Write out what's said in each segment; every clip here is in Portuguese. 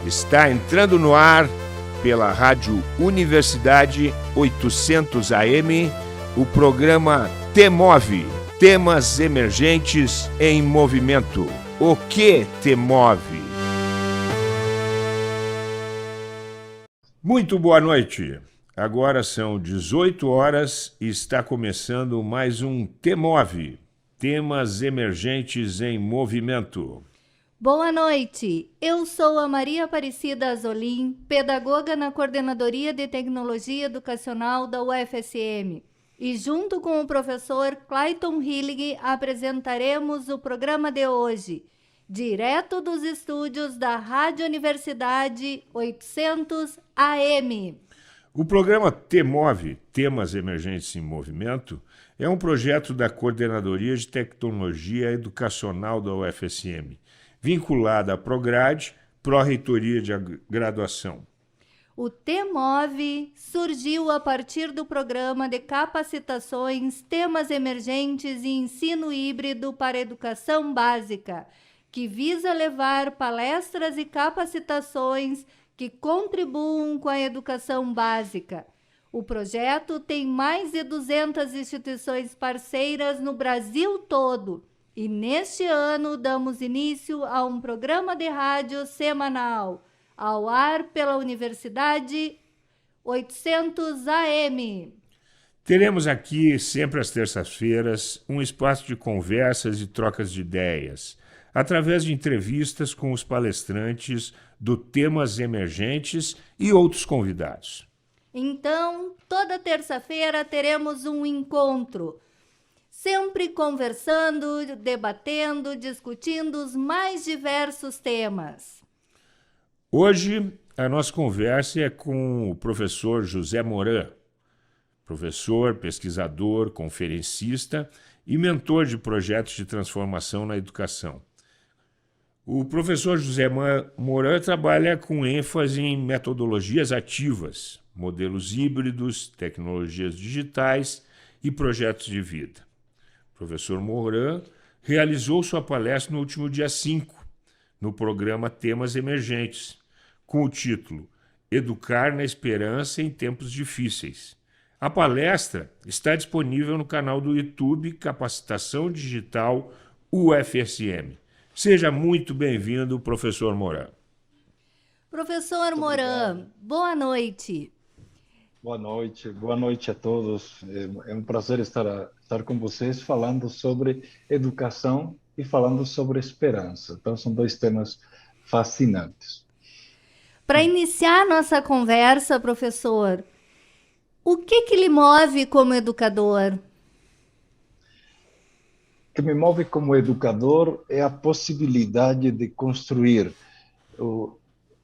Está entrando no ar pela Rádio Universidade 800 AM o programa T-Move, Temas Emergentes em Movimento. O que te move? Muito boa noite. Agora são 18 horas e está começando mais um T-Move, Temas Emergentes em Movimento. Boa noite, eu sou a Maria Aparecida Azolim, pedagoga na Coordenadoria de Tecnologia Educacional da UFSM. E junto com o professor Clayton Hillig apresentaremos o programa de hoje, direto dos estúdios da Rádio Universidade 800 AM. O programa T-Move, Temas Emergentes em Movimento, é um projeto da Coordenadoria de Tecnologia Educacional da UFSM, vinculada à Prograde, Pró-Reitoria de Graduação. O T-Move surgiu a partir do programa de capacitações Temas Emergentes e Ensino Híbrido para a Educação Básica, que visa levar palestras e capacitações que contribuam com a educação básica. O projeto tem mais de 200 instituições parceiras no Brasil todo. E neste ano damos início a um programa de rádio semanal, ao ar pela Universidade 800 AM. Teremos aqui, sempre às terças-feiras, um espaço de conversas e trocas de ideias, através de entrevistas com os palestrantes do Temas Emergentes e outros convidados. Então, toda terça-feira teremos um encontro, sempre conversando, debatendo, discutindo os mais diversos temas. Hoje, a nossa conversa é com o professor José Moran, professor, pesquisador, conferencista e mentor de projetos de transformação na educação. O professor José Moran trabalha com ênfase em metodologias ativas, modelos híbridos, tecnologias digitais e projetos de vida. O professor Moran realizou sua palestra no último dia 5, no programa Temas Emergentes, com o título Educar na Esperança em Tempos Difíceis. A palestra está disponível no canal do YouTube Capacitação Digital UFSM. Seja muito bem-vindo, professor Moran. Professor Moran, boa noite. Boa noite a todos. É um prazer estar com vocês falando sobre educação e falando sobre esperança. Então, são dois temas fascinantes. Para iniciar nossa conversa, professor, o que lhe move como educador? O que me move como educador é a possibilidade de construir o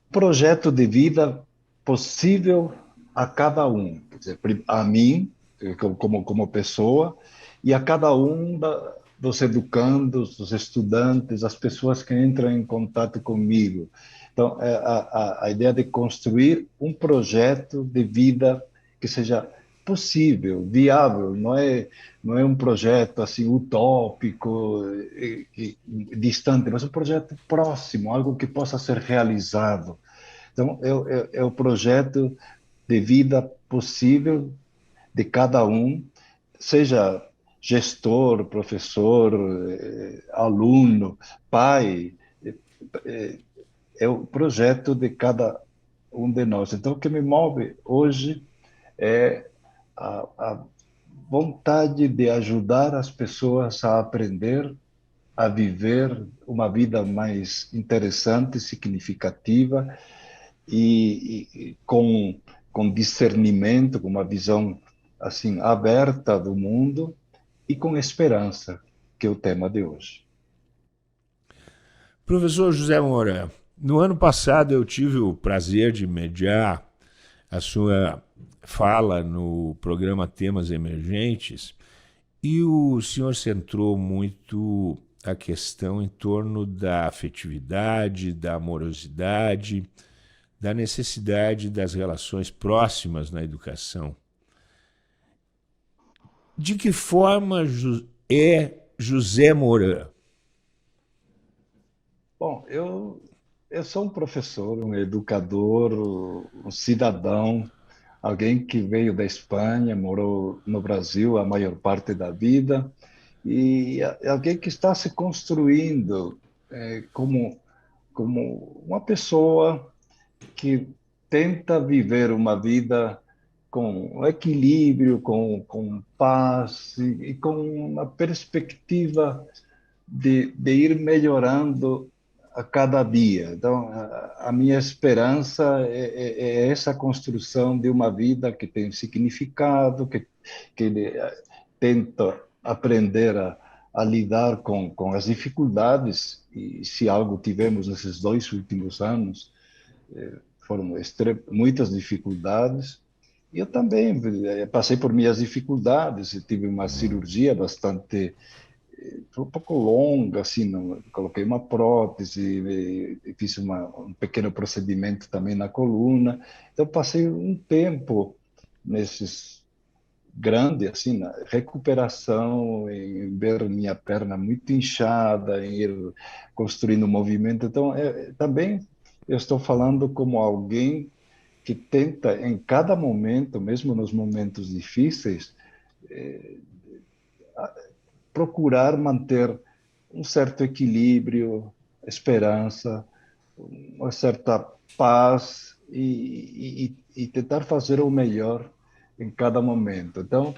projeto de vida possível a cada um, quer dizer, a mim, como pessoa, e a cada um dos educandos, dos estudantes, as pessoas que entram em contato comigo. Então, a ideia de construir um projeto de vida que seja possível, viável, não é um projeto assim utópico, distante, mas um projeto próximo, algo que possa ser realizado. Então, é o projeto de vida possível de cada um, seja gestor, professor, aluno, pai, é o projeto de cada um de nós. Então, o que me move hoje é a vontade de ajudar as pessoas a aprender, a viver uma vida mais interessante, significativa e com discernimento, com uma visão assim aberta do mundo e com esperança, que é o tema de hoje. Professor José Moran, no ano passado eu tive o prazer de mediar a sua fala no programa Temas Emergentes e o senhor centrou muito a questão em torno da afetividade, da amorosidade, da necessidade das relações próximas na educação. De que forma é José Moran? Bom, eu eu sou um professor, um educador, um cidadão, alguém que veio da Espanha, morou no Brasil a maior parte da vida, e alguém que está se construindo como uma pessoa que tenta viver uma vida com equilíbrio, com paz e com uma perspectiva de ir melhorando a cada dia. Então, a minha esperança é essa construção de uma vida que tem significado, que tenta aprender a lidar com as dificuldades, e se algo tivemos nesses 2 últimos anos, foram muitas dificuldades. Eu também passei por minhas dificuldades, eu tive uma cirurgia bastante foi um pouco longa, assim, coloquei uma prótese, e fiz um pequeno procedimento também na coluna. Então, passei um tempo nesses grande, assim, na recuperação, em ver minha perna muito inchada, em ir construindo movimento. Então, também eu estou falando como alguém que tenta, em cada momento, mesmo nos momentos difíceis, procurar manter um certo equilíbrio, esperança, uma certa paz e tentar fazer o melhor em cada momento. Então,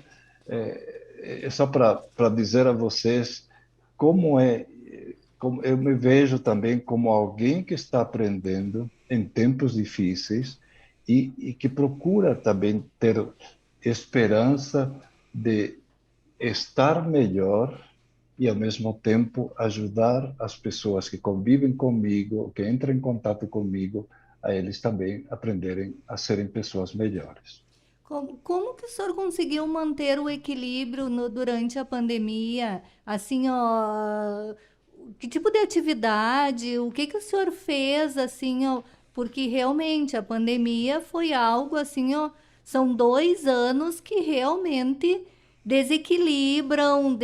é só para dizer a vocês como como eu me vejo também como alguém que está aprendendo em tempos difíceis e que procura também ter esperança de estar melhor e, ao mesmo tempo, ajudar as pessoas que convivem comigo, que entram em contato comigo, a eles também aprenderem a serem pessoas melhores. Como que o senhor conseguiu manter o equilíbrio durante a pandemia? Assim, ó, que tipo de atividade? O que que o senhor fez, assim, ó? Porque realmente a pandemia foi algo assim, ó, são 2 anos que realmente desequilibram,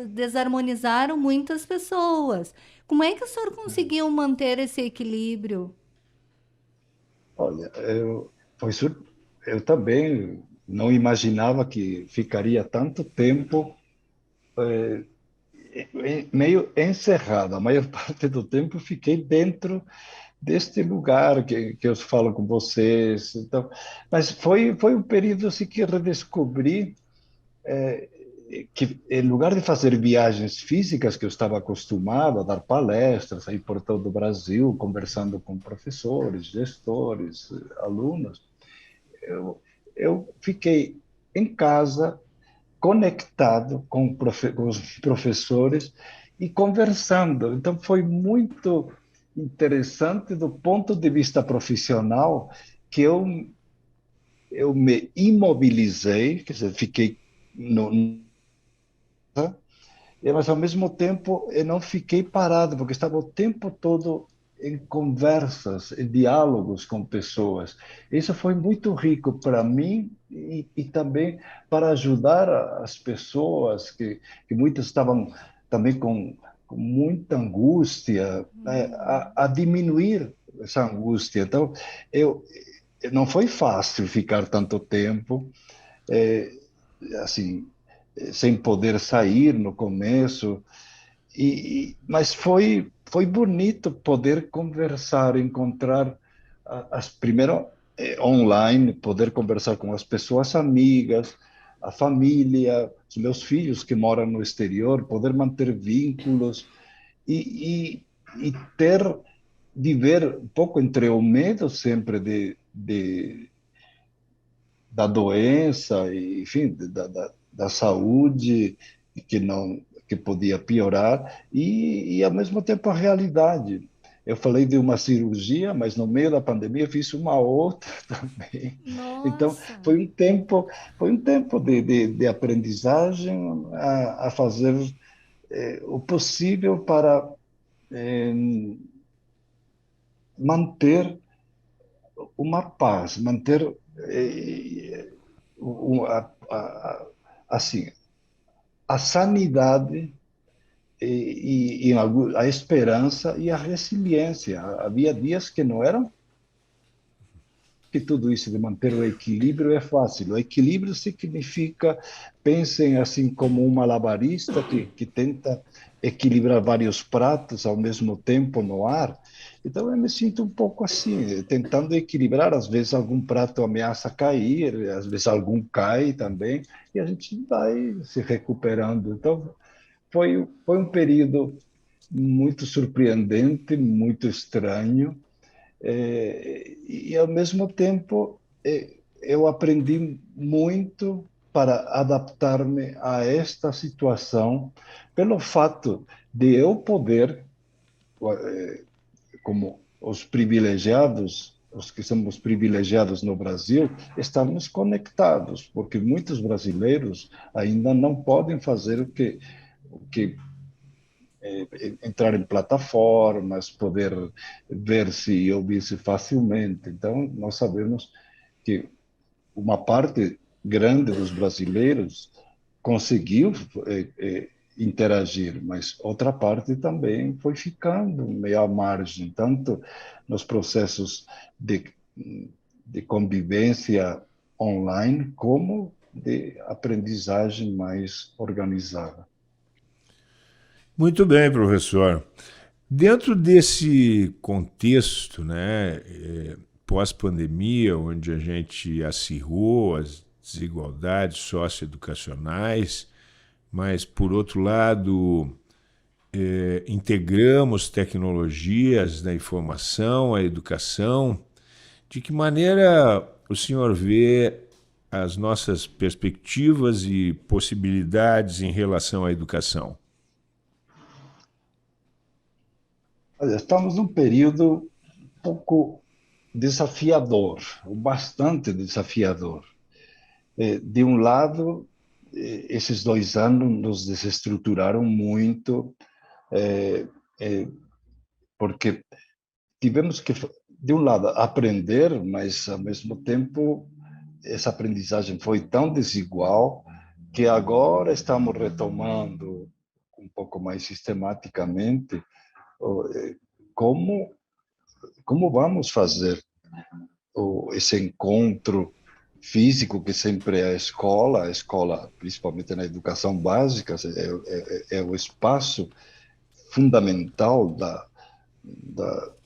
desarmonizaram muitas pessoas. Como é que o senhor conseguiu manter esse equilíbrio? Olha, foi sur... eu também não imaginava que ficaria tanto tempo meio encerrado. A maior parte do tempo fiquei dentro deste lugar que eu falo com vocês. Então, mas foi um período assim que redescobri que, em lugar de fazer viagens físicas, que eu estava acostumado a dar palestras aí por todo o Brasil, conversando com professores, gestores, alunos, eu, eu fiquei em casa, conectado com os professores e conversando. Então, foi muito interessante do ponto de vista profissional que eu me imobilizei, quer dizer, fiquei no, mas ao mesmo tempo eu não fiquei parado, porque estava o tempo todo em conversas, em diálogos com pessoas. Isso foi muito rico para mim e também para ajudar as pessoas que muitas estavam também com muita angústia, né, a diminuir essa angústia. Então, eu, não foi fácil ficar tanto tempo, é, assim, sem poder sair no começo, mas foi bonito poder conversar, encontrar as primeiro online, poder conversar com as pessoas amigas, a família, os meus filhos que moram no exterior, poder manter vínculos e ter viver um pouco entre o medo sempre da doença, e, enfim, da saúde que não que podia piorar e ao mesmo tempo a realidade. Eu falei de uma cirurgia, mas no meio da pandemia eu fiz uma outra também. Então Nossa! foi um tempo de aprendizagem a fazer o possível para eh, manter uma paz, manter um, a, assim, a sanidade a esperança e a resiliência. Havia dias que não eram que tudo isso de manter o equilíbrio é fácil. O equilíbrio significa, pensem assim como um malabarista que tenta equilibrar vários pratos ao mesmo tempo no ar. Então eu me sinto um pouco assim, tentando equilibrar. Às vezes algum prato ameaça cair, às vezes algum cai também, e a gente vai se recuperando. Então foi um período muito surpreendente, muito estranho, e, ao mesmo tempo, eu aprendi muito para adaptar-me a esta situação, pelo fato de eu poder, como os privilegiados, os que somos privilegiados no Brasil, estarmos conectados, porque muitos brasileiros ainda não podem fazer o que entrar em plataformas, poder ver-se e ouvir-se facilmente. Então, nós sabemos que uma parte grande dos brasileiros conseguiu interagir, mas outra parte também foi ficando meio à margem, tanto nos processos de convivência online, como de aprendizagem mais organizada. Muito bem, professor. Dentro desse contexto, né, pós-pandemia, onde a gente acirrou as desigualdades socioeducacionais, mas, por outro lado, integramos tecnologias da informação, a educação, de que maneira o senhor vê as nossas perspectivas e possibilidades em relação à educação? Olha, estamos num período um pouco desafiador, bastante desafiador. De um lado, esses 2 anos nos desestruturaram muito, porque tivemos que, de um lado, aprender, mas, ao mesmo tempo, essa aprendizagem foi tão desigual que agora estamos retomando um pouco mais sistematicamente como, como vamos fazer esse encontro físico que sempre é a escola, principalmente na educação básica, é o espaço fundamental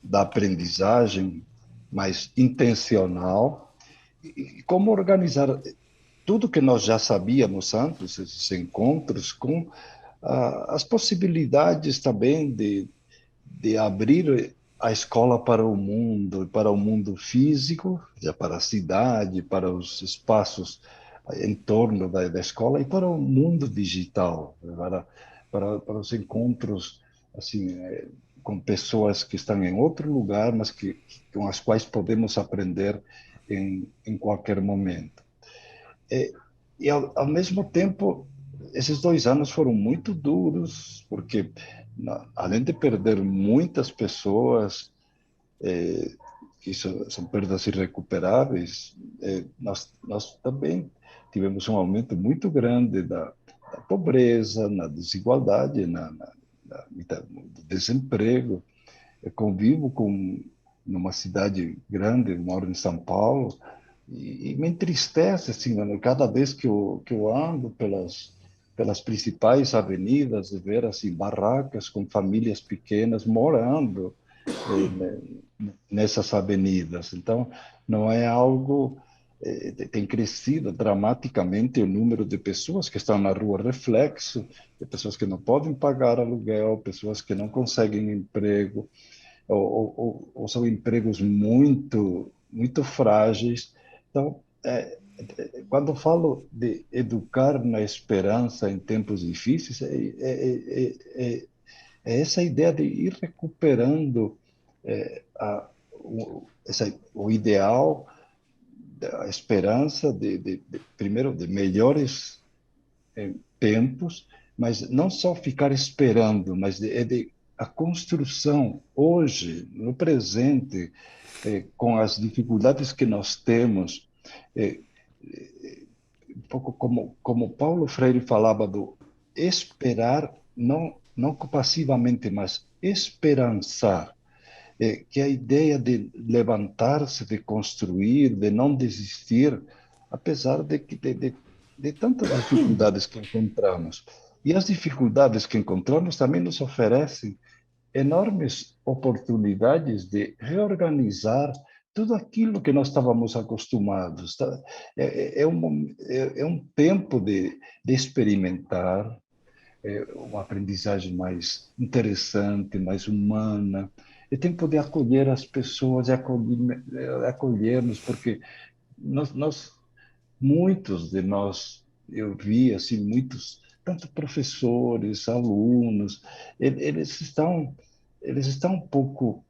da aprendizagem mais intencional, e como organizar tudo que nós já sabíamos antes, esses encontros, com as possibilidades também de abrir a escola para o mundo físico, já para a cidade, para os espaços em torno da escola, e para o mundo digital, para os encontros assim, com pessoas que estão em outro lugar, mas com as quais podemos aprender em qualquer momento. E ao mesmo tempo, esses 2 anos foram muito duros, porque além de perder muitas pessoas, que são perdas irrecuperáveis, nós também tivemos um aumento muito grande da pobreza, na desigualdade, no desemprego. Eu convivo numa cidade grande, eu moro em São Paulo, e me entristece, assim, mano, cada vez que eu ando pelas principais avenidas, e ver assim, barracas com famílias pequenas morando nessas avenidas. Então, não é algo. Tem crescido dramaticamente o número de pessoas que estão na rua, reflexo de pessoas que não podem pagar aluguel, pessoas que não conseguem emprego, ou são empregos muito, muito frágeis. Então, quando eu falo de educar na esperança em tempos difíceis, é essa ideia de ir recuperando o ideal, a esperança primeiro, de melhores tempos, mas não só ficar esperando, mas de a construção hoje, no presente, com as dificuldades que nós temos, um pouco como Paulo Freire falava do esperar, não não passivamente, mas esperançar, que a ideia de levantar-se, de construir, de não desistir, apesar de tantas dificuldades que encontramos. E as dificuldades que encontramos também nos oferecem enormes oportunidades de reorganizar tudo aquilo que nós estávamos acostumados. Tá? É um tempo de experimentar, uma aprendizagem mais interessante, mais humana. É tempo de acolher as pessoas, de acolher-nos, porque muitos de nós, eu vi assim, muitos, tanto professores, alunos, eles estão um pouco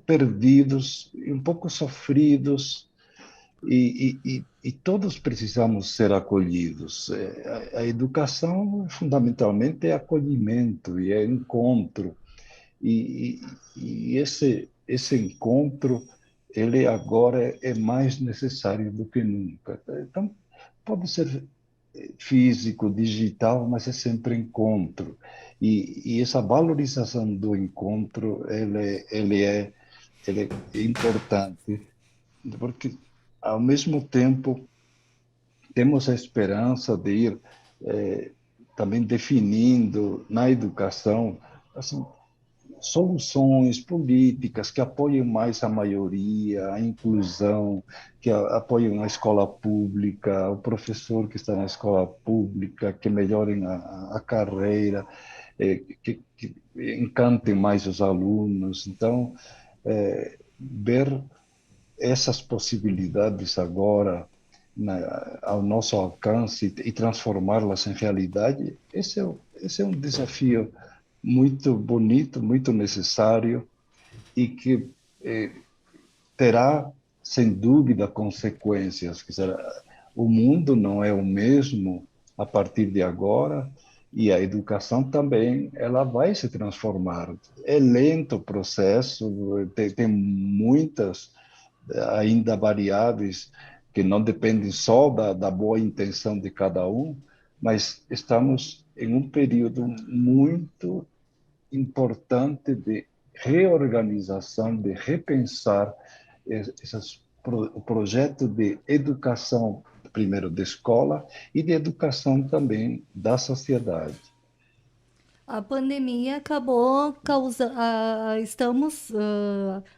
perdidos e um pouco sofridos, e todos precisamos ser acolhidos. A educação, fundamentalmente, é acolhimento e é encontro. E esse encontro, ele agora é mais necessário do que nunca. Então, pode ser físico, digital, mas é sempre encontro. E essa valorização do encontro, ele é importante, porque, ao mesmo tempo, temos a esperança de ir também definindo na educação assim, soluções políticas que apoiem mais a maioria, a inclusão, que apoiem a escola pública, o professor que está na escola pública, que melhorem a carreira, que encantem mais os alunos. Então, ver essas possibilidades agora ao nosso alcance e transformá-las em realidade, esse é um desafio muito bonito, muito necessário e que terá, sem dúvida, consequências. Quer dizer, o mundo não é o mesmo a partir de agora e a educação também, ela vai se transformar. É lento o processo, tem muitas ainda variáveis que não dependem só da boa intenção de cada um, mas estamos em um período muito importante de reorganização, de repensar o projeto de educação, primeiro da escola, e de educação também da sociedade. A pandemia acabou causando. Estamos,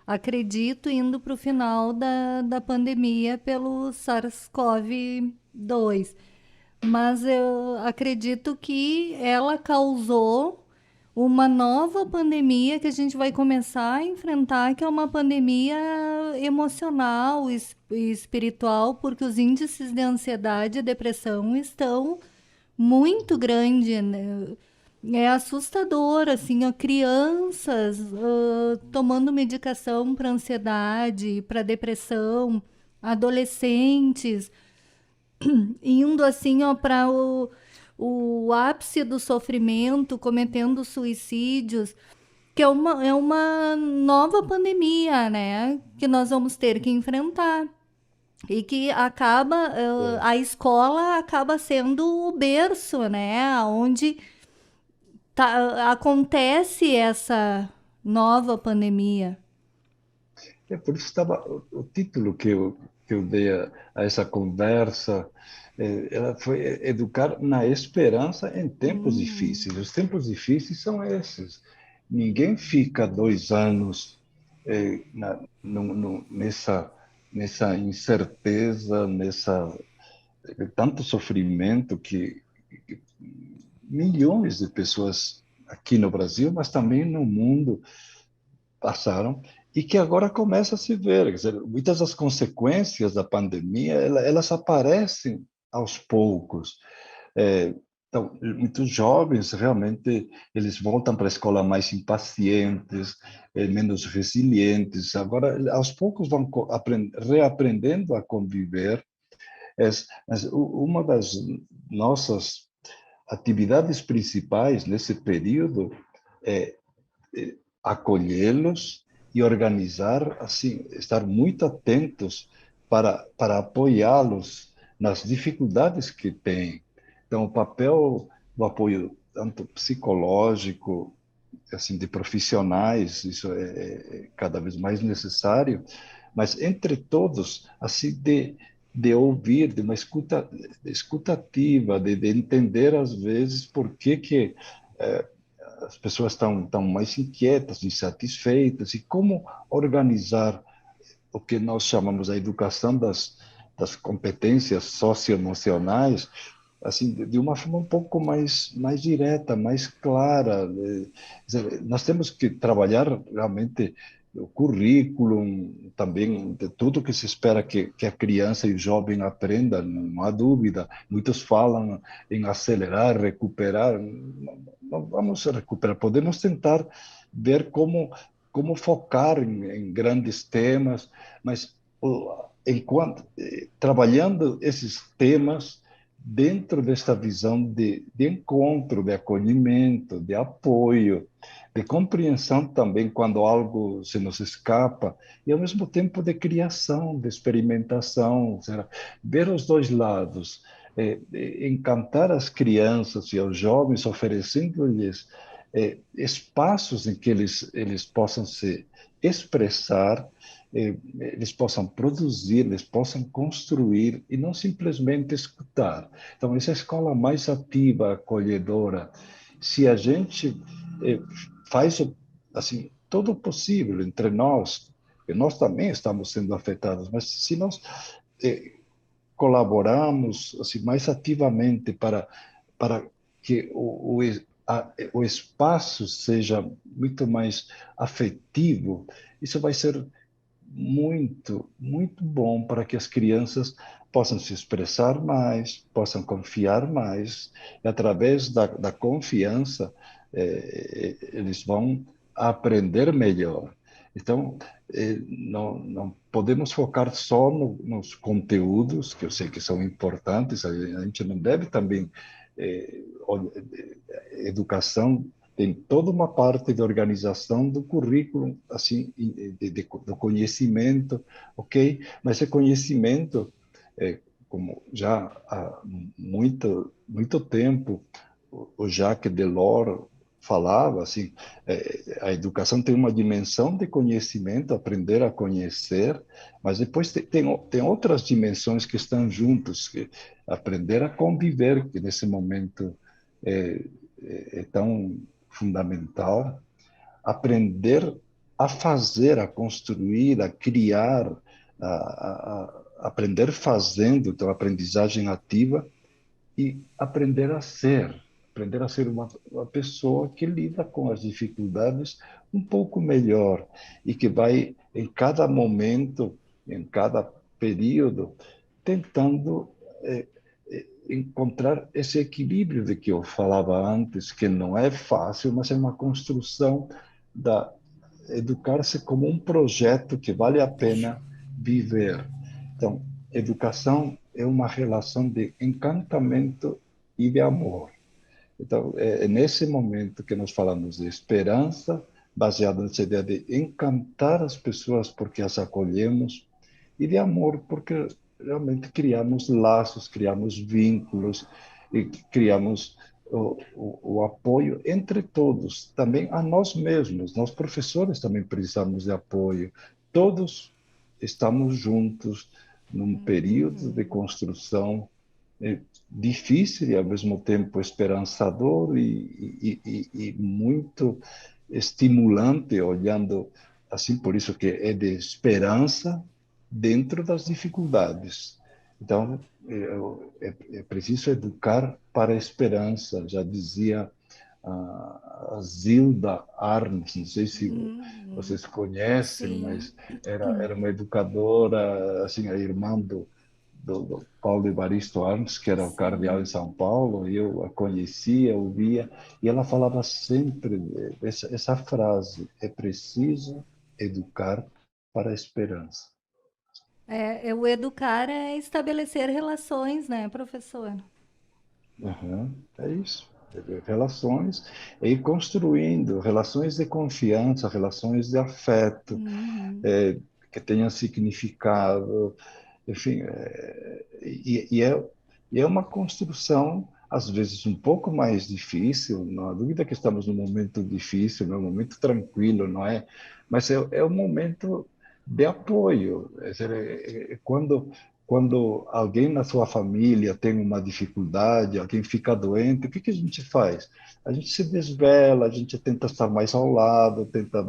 acredito, indo para o final da pandemia pelo SARS-CoV-2. Mas eu acredito que ela causou uma nova pandemia que a gente vai começar a enfrentar, que é uma pandemia emocional e espiritual, porque os índices de ansiedade e depressão estão muito grandes, né? É assustador, assim, ó, crianças tomando medicação para ansiedade, para depressão, adolescentes indo assim, ó, para o ápice do sofrimento, cometendo suicídios, que é uma nova pandemia, né? Que nós vamos ter que enfrentar. E que acaba, a escola acaba sendo o berço, né? Onde acontece essa nova pandemia. Por isso estava o título que eu dei a essa conversa, ela foi educar na esperança em tempos difíceis. Os tempos difíceis são esses. Ninguém fica 2 anos nessa incerteza, tanto sofrimento que milhões de pessoas aqui no Brasil, mas também no mundo passaram e que agora começa a se ver. Quer dizer, muitas das consequências da pandemia, elas aparecem aos poucos. Então, muitos jovens realmente eles voltam para a escola mais impacientes, menos resilientes. Agora, aos poucos vão reaprendendo a conviver. Mas uma das nossas atividades principais nesse período é acolhê-los e organizar, assim, estar muito atentos para apoiá-los nas dificuldades que têm. Então, o papel do apoio tanto psicológico, assim, de profissionais, isso é cada vez mais necessário, mas entre todos, assim, de ouvir, de uma escuta ativa, de entender, às vezes, por que as pessoas estão mais inquietas, insatisfeitas, e como organizar o que nós chamamos a educação das competências socioemocionais, assim, de uma forma um pouco mais direta, mais clara. Quer dizer, nós temos que trabalhar realmente o currículo, também de tudo que se espera que a criança e o jovem aprenda, não há dúvida. Muitos falam em acelerar, recuperar. Não vamos recuperar, podemos tentar ver como focar em grandes temas, mas enquanto trabalhando esses temas dentro desta visão de encontro, de acolhimento, de apoio, de compreensão também quando algo se nos escapa, e ao mesmo tempo de criação, de experimentação, ou seja, ver os dois lados, encantar as crianças e aos jovens, oferecendo-lhes espaços em que eles possam se expressar, eles possam produzir, eles possam construir e não simplesmente escutar. Então, essa escola mais ativa, acolhedora, se a gente faz assim todo o possível entre nós, e nós também estamos sendo afetados, mas se nós colaboramos assim mais ativamente para que o espaço seja muito mais afetivo, isso vai ser muito bom para que as crianças possam se expressar mais, possam confiar mais, e através da confiança, eles vão aprender melhor. Então, não podemos focar só nos conteúdos, que eu sei que são importantes, a gente não deve também. Educação tem toda uma parte de organização do currículo, assim, do conhecimento, ok? Mas esse conhecimento, como já há muito tempo, o Jacques Delors falava, assim, a educação tem uma dimensão de conhecimento, aprender a conhecer, mas depois tem outras dimensões que estão juntos, que aprender a conviver, que nesse momento é, é tão fundamental, aprender a fazer, a construir, a criar, aprender fazendo, então aprendizagem ativa, e aprender a ser uma pessoa que lida com as dificuldades um pouco melhor e que vai, em cada momento, em cada período, tentando encontrar esse equilíbrio de que eu falava antes, que não é fácil, mas é uma construção da educar-se como um projeto que vale a pena viver. Então, educação é uma relação de encantamento e de amor. Então, é nesse momento que nós falamos de esperança, baseado nessa ideia de encantar as pessoas porque as acolhemos, e de amor porque realmente criamos laços, criamos vínculos e criamos o apoio entre todos, também a nós mesmos. Nós, professores, também precisamos de apoio. Todos estamos juntos num período de construção difícil e, ao mesmo tempo, esperançador e muito estimulante, olhando assim, por isso que é de esperança dentro das dificuldades. Então, é preciso educar para a esperança, já dizia a Zilda Arnes, não sei se vocês conhecem, Sim. mas era uma educadora, assim, a irmã do Paulo Evaristo Arnes, que era o cardeal em São Paulo, e eu a conhecia, ouvia, e ela falava sempre essa frase: é preciso educar para a esperança. O educar é estabelecer relações, né, professor? Uhum, é isso. Relações, e ir construindo relações de confiança, relações de afeto, Uhum. que tenham significado, enfim, e é uma construção às vezes um pouco mais difícil, não há dúvida que estamos num momento difícil, num momento tranquilo, não é? Mas é um momento de apoio. É dizer, quando alguém na sua família tem uma dificuldade, alguém fica doente, o que que a gente faz? A gente se desvela, a gente tenta estar mais ao lado, tenta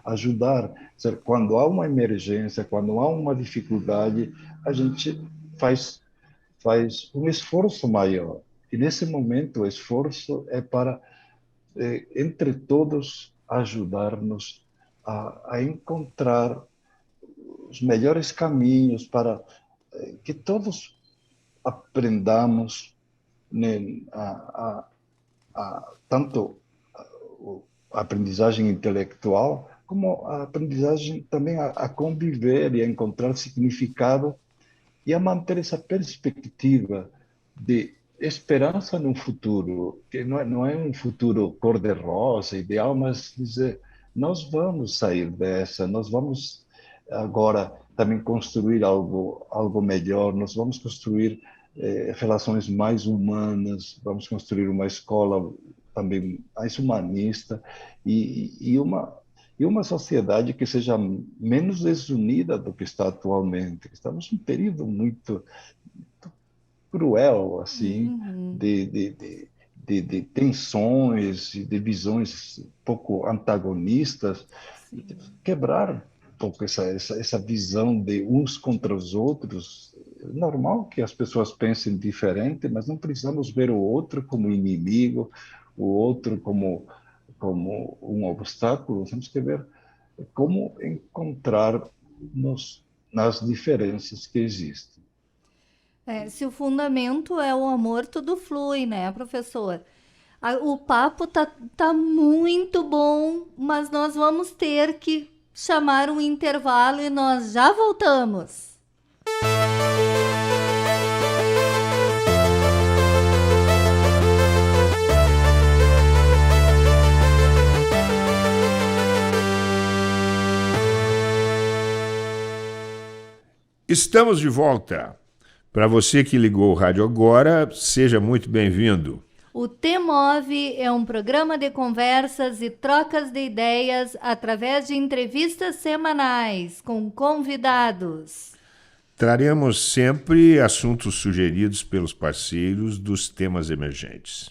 ajudar. Quer dizer, quando há uma emergência, quando há uma dificuldade, a gente faz um esforço maior. E nesse momento, o esforço é para, entre todos, ajudar-nos a encontrar os melhores caminhos para que todos aprendamos, né, tanto a aprendizagem intelectual como a aprendizagem também a conviver e a encontrar significado e a manter essa perspectiva de esperança no futuro, que não é um futuro cor-de-rosa, ideal, mas dizer, nós vamos sair dessa, nós vamos agora também construir algo melhor, nós vamos construir relações mais humanas, vamos construir uma escola também mais humanista e uma sociedade que seja menos desunida do que está atualmente. Estamos num período muito cruel, assim, Uhum. de tensões e de visões um pouco antagonistas, Sim. quebrar um pouco essa visão de uns contra os outros. É normal que as pessoas pensem diferente, mas não precisamos ver o outro como inimigo, o outro como um obstáculo. Temos que ver como encontrar-nos nas diferenças que existem. Se o fundamento é o amor, tudo flui, né, professor? O papo tá muito bom, mas nós vamos ter que chamar um intervalo e nós já voltamos. Estamos de volta. Para você que ligou o rádio agora, seja muito bem-vindo. O T-Move é um programa de conversas e trocas de ideias através de entrevistas semanais com convidados. Traremos sempre assuntos sugeridos pelos parceiros dos temas emergentes.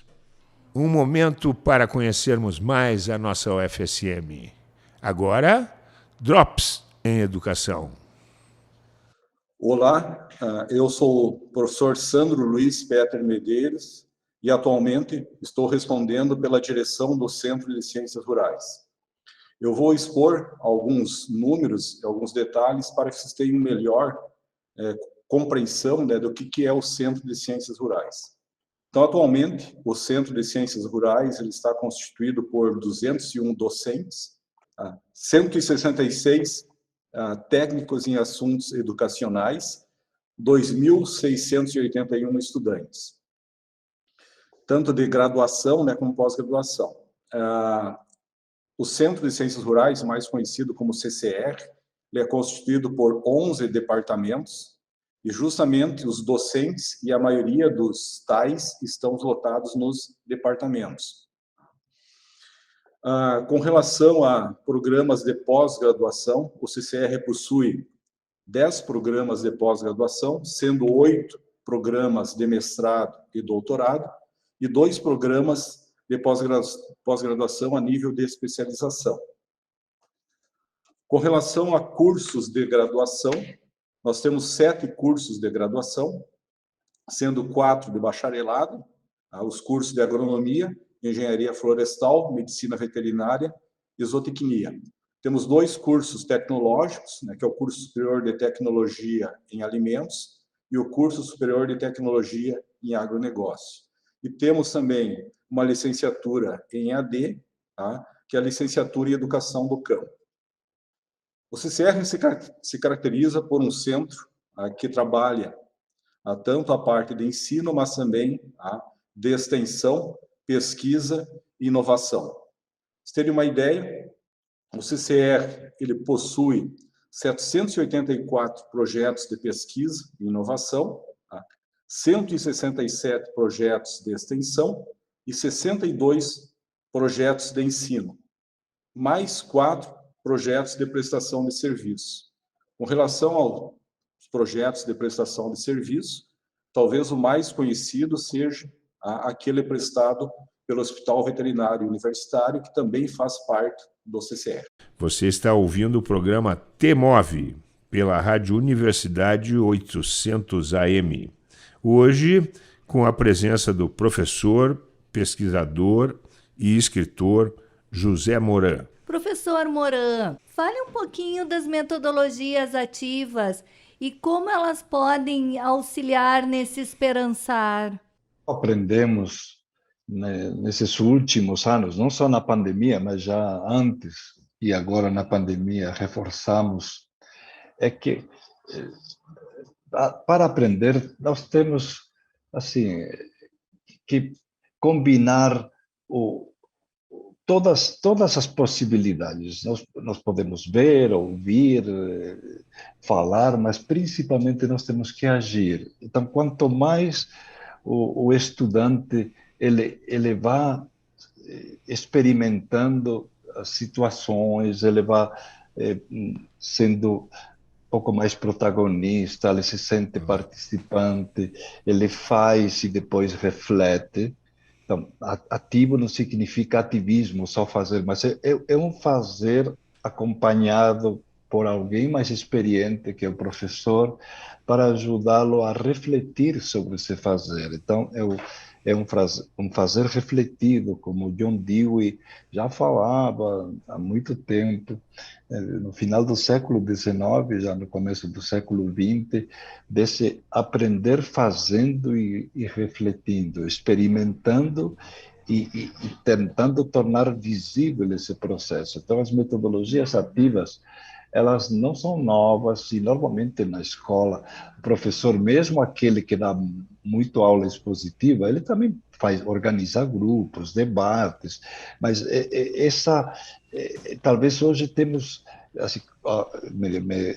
Um momento para conhecermos mais a nossa UFSM. Agora, Drops em Educação. Olá, eu sou o professor Sandro Luiz Peter Medeiros e atualmente estou respondendo pela direção do Centro de Ciências Rurais. Eu vou expor alguns números, alguns detalhes para que vocês tenham melhor compreensão, né, do que é o Centro de Ciências Rurais. Então, atualmente, o Centro de Ciências Rurais ele está constituído por 201 docentes, 166 técnicos em assuntos educacionais, 2.681 estudantes, tanto de graduação, né, como pós-graduação. O Centro de Ciências Rurais, mais conhecido como CCR, ele é constituído por 11 departamentos, e justamente os docentes e a maioria dos TAIs estão lotados nos departamentos. Com relação a programas de pós-graduação, o CCR possui 10 programas de pós-graduação, sendo 8 programas de mestrado e doutorado, e 2 programas de pós-graduação a nível de especialização. Com relação a cursos de graduação, nós temos 7 cursos de graduação, sendo 4 de bacharelado, os cursos de agronomia, engenharia florestal, medicina veterinária e zootecnia. Temos 2 cursos tecnológicos, né, que é o curso superior de tecnologia em alimentos e o curso superior de tecnologia em agronegócio. E temos também uma licenciatura em EAD, tá, que é a licenciatura em educação do campo. O CCR se caracteriza por um centro que trabalha tanto a parte de ensino, mas também de extensão, pesquisa e inovação. Para vocês terem uma ideia, o CCR ele possui 784 projetos de pesquisa e inovação, 167 projetos de extensão e 62 projetos de ensino, mais 4 projetos de prestação de serviço. Com relação aos projetos de prestação de serviço, talvez o mais conhecido seja aquele prestado pelo Hospital Veterinário Universitário, que também faz parte do CCR. Você está ouvindo o programa TMOV, pela Rádio Universidade 800 AM. Hoje, com a presença do professor, pesquisador e escritor José Moran. Professor Moran, fale um pouquinho das metodologias ativas e como elas podem auxiliar nesse esperançar. Aprendemos, né, nesses últimos anos, não só na pandemia, mas já antes e agora na pandemia, reforçamos, é que para aprender nós temos assim que combinar todas as possibilidades. Nós podemos ver, ouvir, falar, mas principalmente nós temos que agir. Então, quanto mais o estudante ele vai experimentando as situações, ele vai sendo um pouco mais protagonista, ele se sente participante, ele faz e depois reflete. Então, ativo não significa ativismo, só fazer, mas é um fazer acompanhado por alguém mais experiente, que é o professor, para ajudá-lo a refletir sobre esse fazer. Então, é um fazer refletido, como John Dewey já falava há muito tempo, no final do século XIX, já no começo do século XX, desse aprender fazendo e refletindo, experimentando e tentando tornar visível esse processo. Então, as metodologias ativas, elas não são novas e normalmente na escola, o professor, mesmo aquele que dá muito aula expositiva, ele também organiza grupos, debates, mas talvez hoje temos, assim, me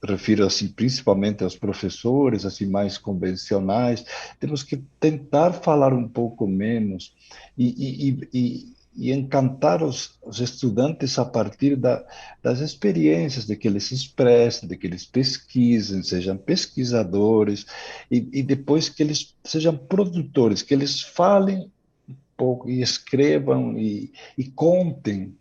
refiro assim, principalmente aos professores assim mais convencionais, temos que tentar falar um pouco menos e encantar os estudantes a partir das experiências, de que eles se expressem, de que eles pesquisem, sejam pesquisadores, e depois que eles sejam produtores, que eles falem um pouco e escrevam e contem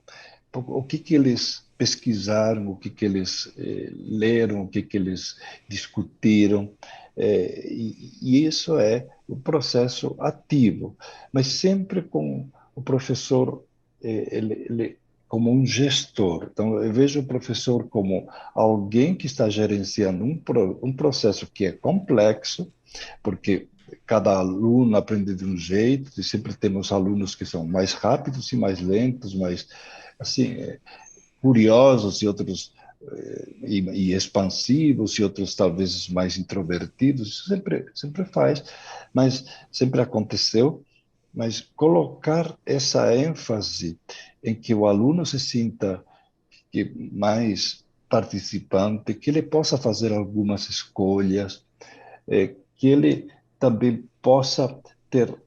o que eles pesquisaram, o que eles leram, o que eles discutiram, e isso é o processo ativo, mas sempre com o professor ele como um gestor. Então, eu vejo o professor como alguém que está gerenciando um processo que é complexo, porque cada aluno aprende de um jeito, e sempre temos alunos que são mais rápidos e mais lentos, mais assim, curiosos e outros e expansivos e outros talvez mais introvertidos. Isso sempre faz, mas sempre aconteceu. Mas colocar essa ênfase em que o aluno se sinta mais participante, que ele possa fazer algumas escolhas, que ele também possa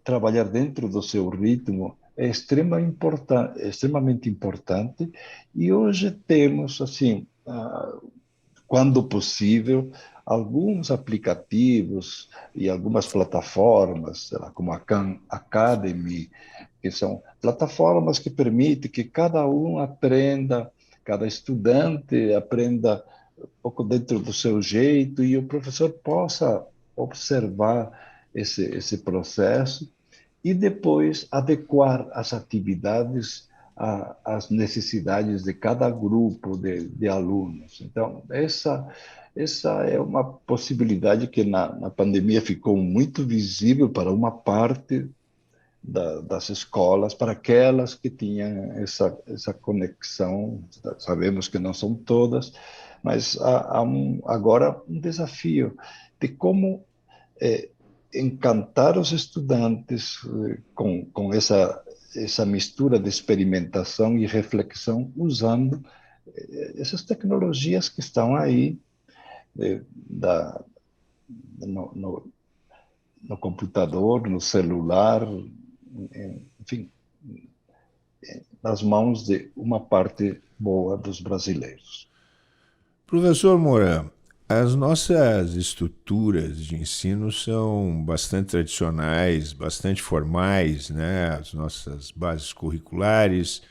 trabalhar dentro do seu ritmo, é extremamente importante. E hoje temos, assim, quando possível, alguns aplicativos e algumas plataformas, sei lá, como a Khan Academy, que são plataformas que permitem que cada um aprenda, cada estudante aprenda um pouco dentro do seu jeito e o professor possa observar esse processo e depois adequar as atividades às necessidades de cada grupo de alunos. Então, essa é uma possibilidade que na pandemia ficou muito visível para uma parte das escolas, para aquelas que tinham essa conexão. Sabemos que não são todas, mas há agora um desafio de como encantar os estudantes com essa mistura de experimentação e reflexão usando essas tecnologias que estão aí no computador, no celular, enfim, nas mãos de uma parte boa dos brasileiros. Professor Moura, as nossas estruturas de ensino são bastante tradicionais, bastante formais, né? As nossas bases curriculares,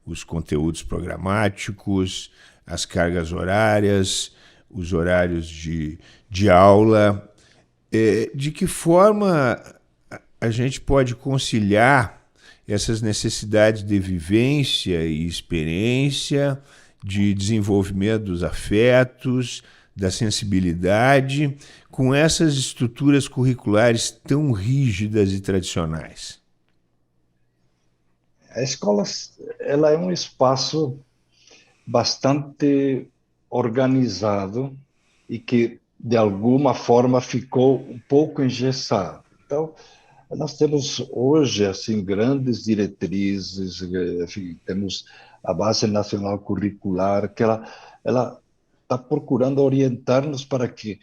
os conteúdos programáticos, as cargas horárias, os horários de aula. De que forma a gente pode conciliar essas necessidades de vivência e experiência, de desenvolvimento dos afetos, da sensibilidade, com essas estruturas curriculares tão rígidas e tradicionais? A escola, ela é um espaço bastante organizado e que, de alguma forma, ficou um pouco engessado. Então, nós temos hoje assim grandes diretrizes, enfim, temos a Base Nacional Curricular, que ela está procurando orientar-nos para que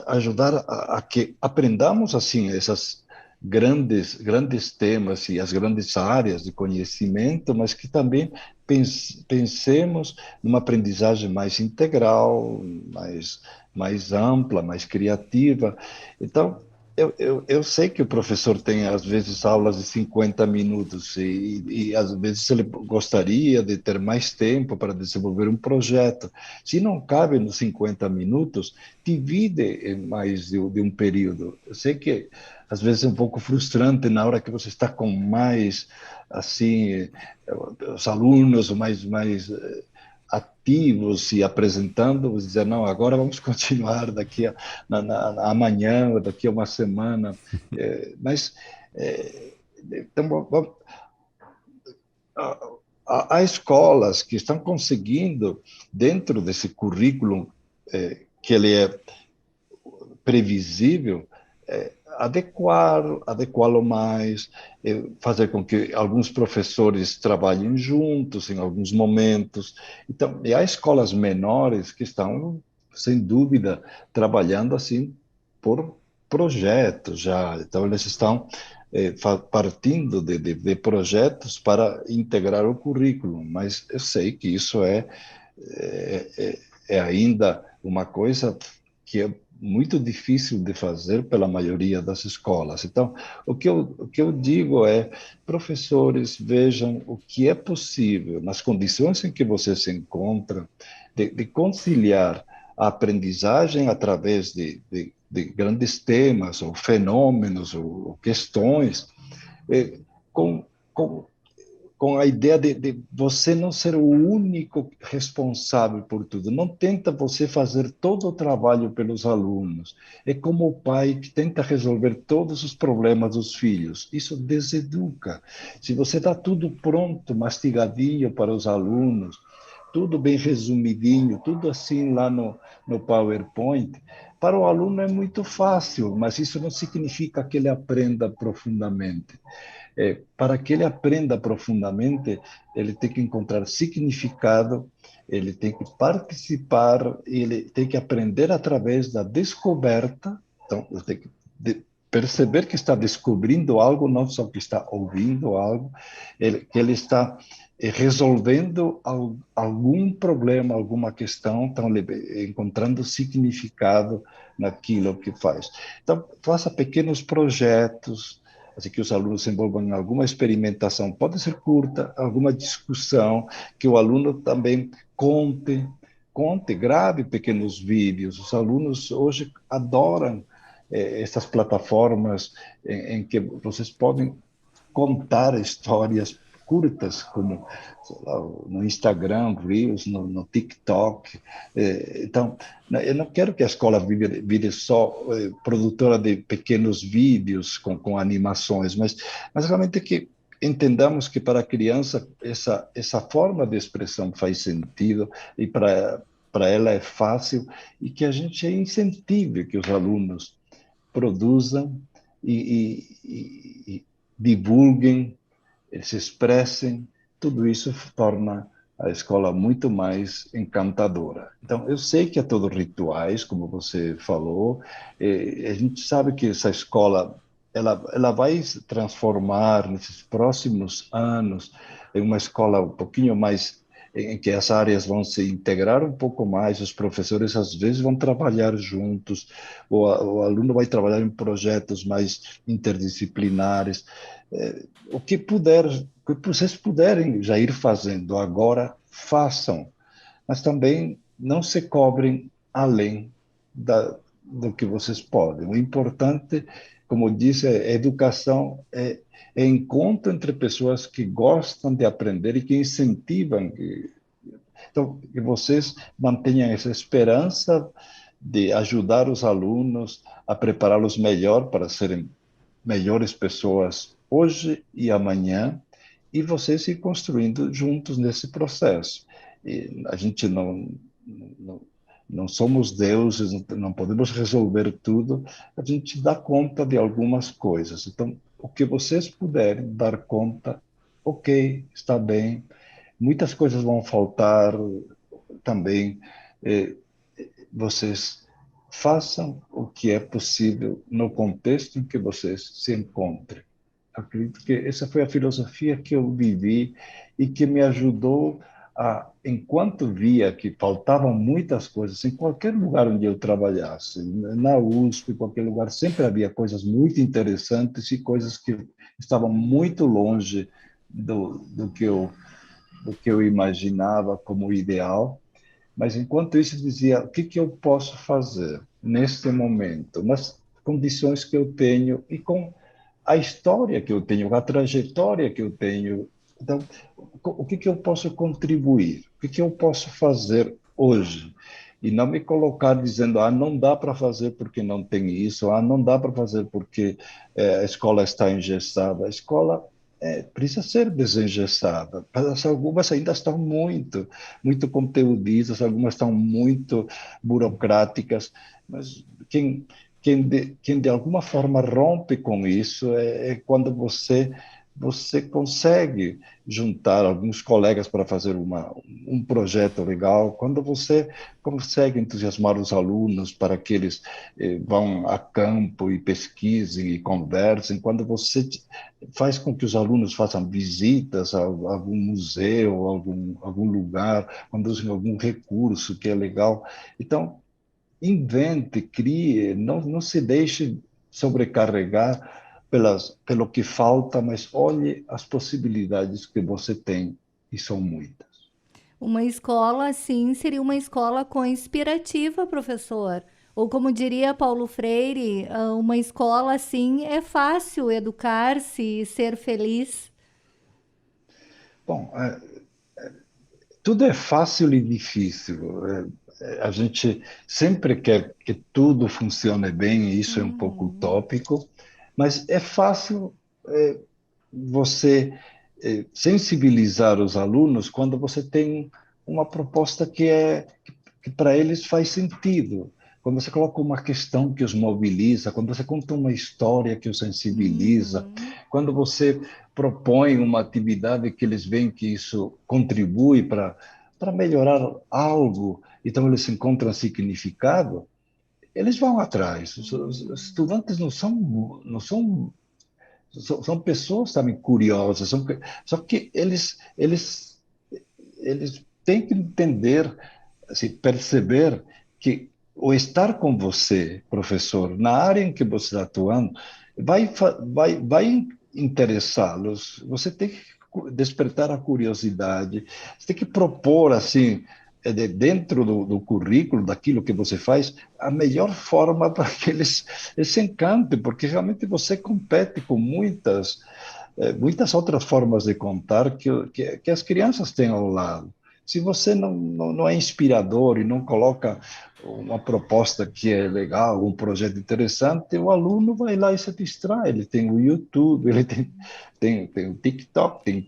ajudar a que aprendamos assim essas grandes temas e as grandes áreas de conhecimento, mas que também pensemos numa aprendizagem mais integral, mais ampla, mais criativa. Então, eu sei que o professor tem, às vezes, aulas de 50 minutos e, às vezes, ele gostaria de ter mais tempo para desenvolver um projeto. Se não cabe nos 50 minutos, divide em mais de um período. Eu sei que, às vezes, é um pouco frustrante na hora que você está com mais, assim, os alunos mais ativos e apresentando, você dizer, não, agora vamos continuar daqui amanhã, ou daqui a uma semana. Mas, então, há escolas que estão conseguindo, dentro desse currículo, que ele é previsível, adequá-lo mais, fazer com que alguns professores trabalhem juntos em alguns momentos. Então, e há escolas menores que estão, sem dúvida, trabalhando assim por projetos já. Então, eles estão partindo de projetos para integrar o currículo, mas eu sei que isso é ainda uma coisa que é muito difícil de fazer pela maioria das escolas. Então, o que eu digo é, professores, vejam o que é possível, nas condições em que você se encontra, de conciliar a aprendizagem através de grandes temas, ou fenômenos, ou questões, com, com com a ideia de você não ser o único responsável por tudo. Não tenta você fazer todo o trabalho pelos alunos. É como o pai que tenta resolver todos os problemas dos filhos. Isso deseduca. Se você dá tudo pronto, mastigadinho para os alunos, tudo bem resumidinho, tudo assim lá no PowerPoint, para o aluno é muito fácil, mas isso não significa que ele aprenda profundamente. Para que ele aprenda profundamente, ele tem que encontrar significado, ele tem que participar, ele tem que aprender através da descoberta. Então, ele tem que perceber que está descobrindo algo, não só que está ouvindo algo, que ele está resolvendo algum problema, alguma questão, então encontrando significado naquilo que faz. Então, faça pequenos projetos, assim que os alunos se envolvam em alguma experimentação, pode ser curta, alguma discussão, que o aluno também grave pequenos vídeos. Os alunos hoje adoram essas plataformas em que vocês podem contar histórias curtas, como lá, no Instagram, Reels, no TikTok. Então, eu não quero que a escola vire só produtora de pequenos vídeos com animações, mas realmente que entendamos que para a criança essa forma de expressão faz sentido e para ela é fácil, e que a gente incentive que os alunos produzam e divulguem, se expressem. Tudo isso torna a escola muito mais encantadora. Então, eu sei que é tudo rituais, como você falou, a gente sabe que essa escola ela vai se transformar nesses próximos anos em uma escola um pouquinho mais em que as áreas vão se integrar um pouco mais, os professores às vezes vão trabalhar juntos, o aluno vai trabalhar em projetos mais interdisciplinares, o que puder, o que vocês puderem já ir fazendo agora, façam, mas também não se cobrem além do que vocês podem. O importante, como disse, é educação, é encontro entre pessoas que gostam de aprender e que incentivam. Então, que vocês mantenham essa esperança de ajudar os alunos a prepará-los melhor para serem melhores pessoas hoje e amanhã, e vocês ir construindo juntos nesse processo. E a gente não, não somos deuses, não podemos resolver tudo, a gente dá conta de algumas coisas. Então, o que vocês puderem dar conta, ok, está bem. Muitas coisas vão faltar também. Eh, Vocês façam o que é possível no contexto em que vocês se encontrem. Acredito que essa foi a filosofia que eu vivi e que me ajudou a, enquanto via que faltavam muitas coisas, em qualquer lugar onde eu trabalhasse, na USP, em qualquer lugar, sempre havia coisas muito interessantes e coisas que estavam muito longe do que eu imaginava como ideal. Mas, enquanto isso, dizia, o que eu posso fazer neste momento, nas condições que eu tenho e com a história que eu tenho, a trajetória que eu tenho. Então, o que eu posso contribuir? O que eu posso fazer hoje? E não me colocar dizendo, não dá para fazer porque não tem isso, não dá para fazer porque a escola está engessada. A escola precisa ser desengessada. Algumas ainda estão muito conteudistas, algumas estão muito burocráticas, mas quem de alguma forma rompe com isso é quando você consegue juntar alguns colegas para fazer um projeto legal, quando você consegue entusiasmar os alunos para que eles vão a campo e pesquisem e conversem, quando você faz com que os alunos façam visitas a algum museu, algum lugar, quando usem algum recurso que é legal. Então, invente, crie, não se deixe sobrecarregar pelo que falta, mas olhe as possibilidades que você tem, e são muitas. Uma escola, assim, seria uma escola conspirativa, professor. Ou como diria Paulo Freire, uma escola assim é fácil educar-se e ser feliz. Bom, tudo é fácil e difícil. A gente sempre quer que tudo funcione bem, e isso é um pouco Uhum. utópico, mas é fácil você sensibilizar os alunos quando você tem uma proposta que para eles faz sentido. Quando você coloca uma questão que os mobiliza, quando você conta uma história que os sensibiliza, Uhum. quando você propõe uma atividade que eles veem que isso contribui para melhorar algo, então eles encontram significado, eles vão atrás. Os estudantes são pessoas também curiosas, só que eles têm que entender, assim, perceber que o estar com você, professor, na área em que você está atuando, vai interessá-los. Você tem que despertar a curiosidade, você tem que propor, assim, dentro do currículo, daquilo que você faz, a melhor forma para que eles se encantem, porque realmente você compete com muitas outras formas de contar que as crianças têm ao lado. Se você não é inspirador e não coloca uma proposta que é legal, um projeto interessante, o aluno vai lá e se distrai. Ele tem o YouTube, ele tem o TikTok, tem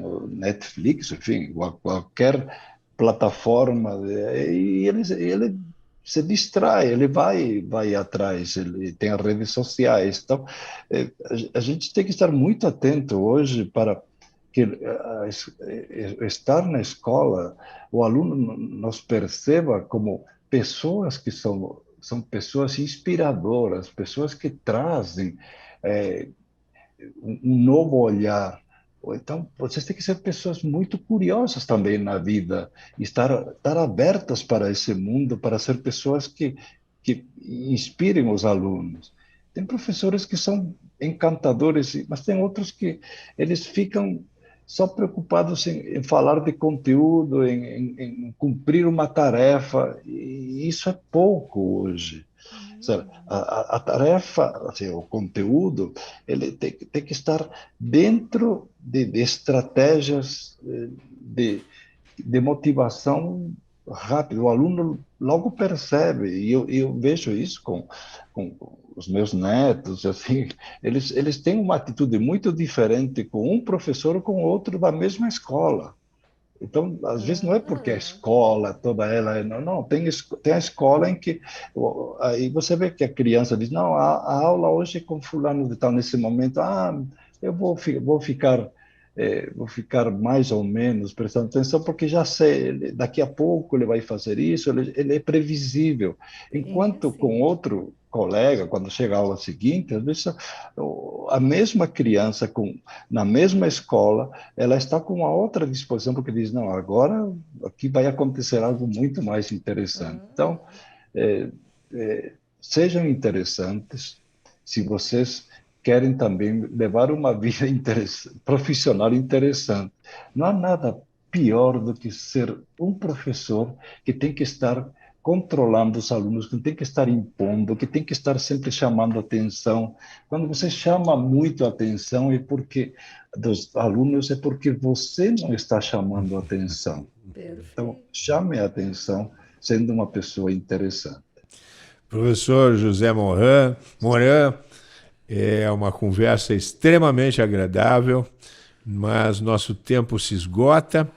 o Netflix, enfim, qualquer plataforma, e ele se distrai, ele vai atrás, ele tem as redes sociais. Então, a gente tem que estar muito atento hoje para que estar na escola, o aluno nos perceba como pessoas que são pessoas inspiradoras, pessoas que trazem um novo olhar. Então, vocês têm que ser pessoas muito curiosas também na vida, estar abertas para esse mundo, para ser pessoas que inspirem os alunos. Tem professores que são encantadores, mas tem outros que eles ficam só preocupados em falar de conteúdo, em cumprir uma tarefa, e isso é pouco hoje. Sabe? A tarefa, assim, o conteúdo, ele tem que estar dentro de estratégias de motivação rápida. O aluno logo percebe, e eu vejo isso com os meus netos, assim, eles têm uma atitude muito diferente com um professor ou com outro da mesma escola. Então, às vezes não é porque a escola, toda ela, não, tem a escola em que, aí você vê que a criança diz, não, a aula hoje é com fulano de tal, nesse momento, eu vou ficar mais ou menos prestando atenção, porque já sei, daqui a pouco ele vai fazer isso, ele é previsível. Enquanto com Sim. outro colega, quando chega a aula seguinte, às vezes a mesma criança na mesma escola, ela está com uma outra disposição, porque diz, não, agora aqui vai acontecer algo muito mais interessante. Então, é, sejam interessantes, se vocês querem também levar uma vida profissional interessante. Não há nada pior do que ser um professor que tem que estar controlando os alunos, que tem que estar impondo, que tem que estar sempre chamando atenção. Quando você chama muito atenção dos alunos, é porque você não está chamando atenção. Então, Perfeito. chame a atenção sendo uma pessoa interessante. Professor José Moran, é uma conversa extremamente agradável, mas nosso tempo se esgota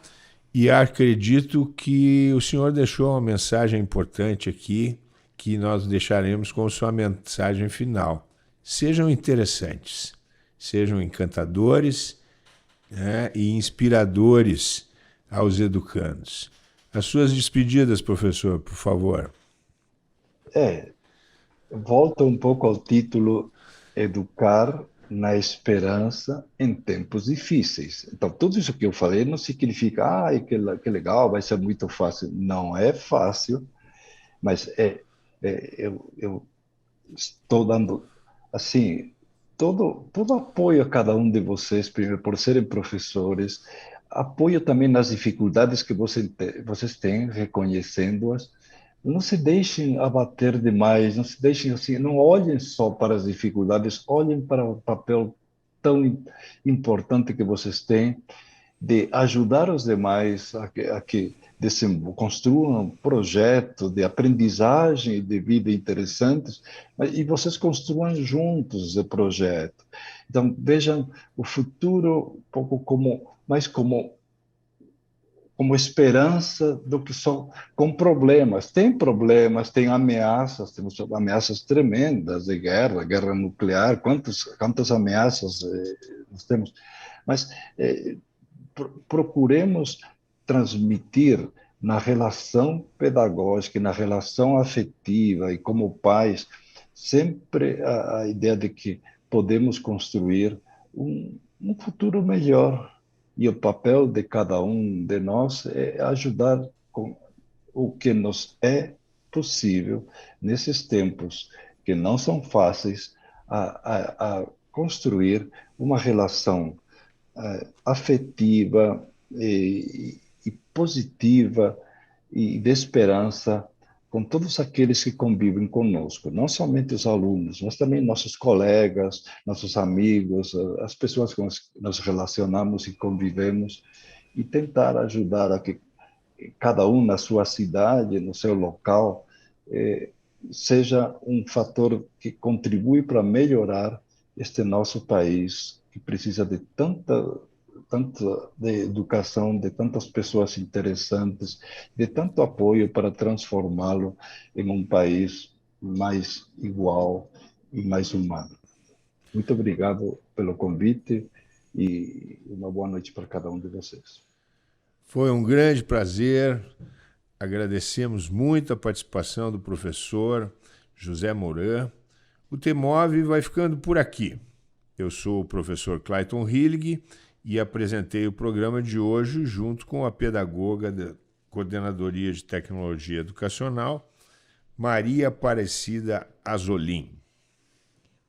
e acredito que o senhor deixou uma mensagem importante aqui, que nós deixaremos com sua mensagem final. Sejam interessantes, sejam encantadores, né, e inspiradores aos educandos. As suas despedidas, professor, por favor. Volta um pouco ao título Educar na Esperança em Tempos Difíceis. Então, tudo isso que eu falei não significa, que legal, vai ser muito fácil. Não é fácil, mas eu estou dando, assim, todo apoio a cada um de vocês, primeiro, por serem professores, apoio também nas dificuldades que vocês têm, reconhecendo-as. Não se deixem abater demais, não se deixem assim, não olhem só para as dificuldades, olhem para o papel tão importante que vocês têm de ajudar os demais a que construam um projeto de aprendizagem e de vida interessantes, e vocês construam juntos esse projeto. Então, vejam o futuro um pouco mais como esperança do que só com problemas. Tem problemas, tem ameaças, temos ameaças tremendas de guerra nuclear, quantas ameaças nós temos, mas procuremos transmitir na relação pedagógica, na relação afetiva e como pais, sempre a ideia de que podemos construir um futuro melhor. E o papel de cada um de nós é ajudar com o que nos é possível nesses tempos que não são fáceis a construir uma relação afetiva e positiva e de esperança com todos aqueles que convivem conosco, não somente os alunos, mas também nossos colegas, nossos amigos, as pessoas com as que nos relacionamos e convivemos, e tentar ajudar a que cada um na sua cidade, no seu local, seja um fator que contribui para melhorar este nosso país, que precisa de tanta de educação, de tantas pessoas interessantes, de tanto apoio para transformá-lo em um país mais igual e mais humano. Muito obrigado pelo convite e uma boa noite para cada um de vocês. Foi um grande prazer. Agradecemos muito a participação do professor José Moran. O TEMOV vai ficando por aqui. Eu sou o professor Clayton Hillig e apresentei o programa de hoje junto com a pedagoga da Coordenadoria de Tecnologia Educacional, Maria Aparecida Azolim.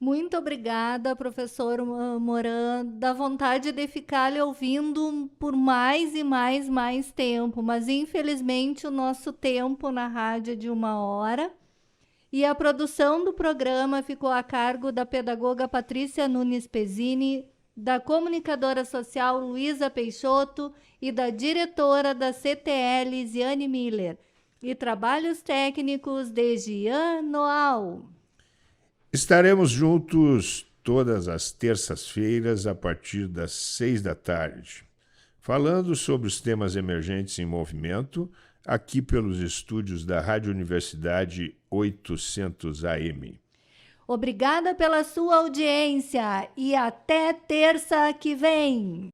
Muito obrigada, professor Moran. Dá vontade de ficar lhe ouvindo por mais e mais tempo, mas infelizmente o nosso tempo na rádio é de 1 hora. E a produção do programa ficou a cargo da pedagoga Patrícia Nunes Pezzini, da comunicadora social Luísa Peixoto e da diretora da CTL, Ziane Miller. E trabalhos técnicos de Gian Noal. Estaremos juntos todas as terças-feiras a partir das 6 da tarde, falando sobre os temas emergentes em movimento, aqui pelos estúdios da Rádio Universidade 800 AM. Obrigada pela sua audiência e até terça que vem.